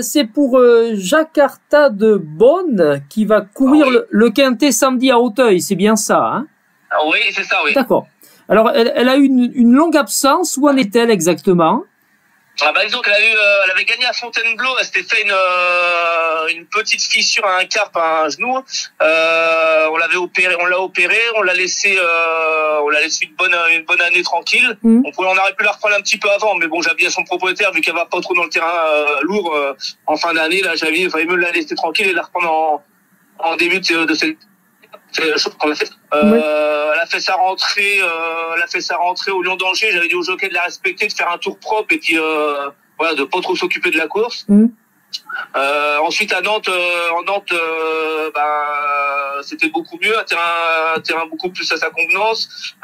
C'est pour Jakarta de Bonn qui va courir le quintet samedi à Auteuil, c'est bien ça, hein? Oui, c'est ça, oui. D'accord. Alors, elle a eu une longue absence. Où en est-elle exactement? Disons qu'elle elle avait gagné à Fontainebleau. Elle s'était fait une petite fissure à un carpe, à un genou. On l'a opéré, on l'a laissé une bonne année tranquille. On aurait pu la reprendre un petit peu avant, mais bon, j'avais dit à son propriétaire, vu qu'elle va pas trop dans le terrain lourd en fin d'année, là, il fallait mieux la laisser tranquille et la reprendre en début de cette. C'est la chose qu'on a fait. Elle a fait sa rentrée au Lion d'Angers. J'avais dit au jockey de la respecter, de faire un tour propre et puis voilà, de pas trop s'occuper de la course. Ensuite à Nantes, c'était beaucoup mieux, un terrain beaucoup plus à sa convenance.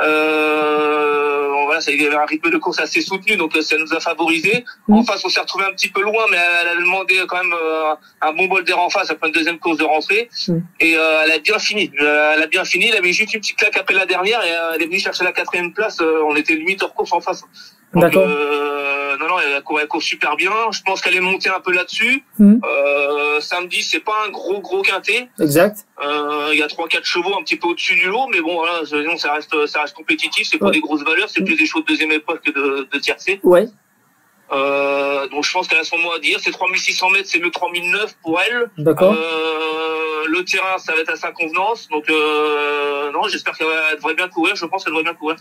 Voilà, il y avait un rythme de course assez soutenu, donc ça nous a favorisé. En face, on s'est retrouvé un petit peu loin, mais elle a demandé quand même un bon bol d'air en face après une deuxième course de rentrée. Et elle a bien fini. Elle avait juste une petite claque après la dernière et elle est venue chercher la 4e place. On était limite hors course en face. Donc, non, elle court super bien. Je pense qu'elle est montée un peu là-dessus. Samedi, c'est pas un gros quintet. Exact. Il y a 3-4 chevaux un petit peu au-dessus du lot, mais bon, voilà, sinon ça reste compétitif. C'est pas des grosses valeurs, c'est plus des chevaux de deuxième époque que de tiercé. Ouais. Donc je pense qu'elle a son mot à dire. C'est 3600 mètres, c'est mieux que 3009 pour elle. D'accord. Le terrain, ça va être à sa convenance. Donc non, j'espère qu'elle devrait bien courir. Je pense qu'elle devrait bien courir.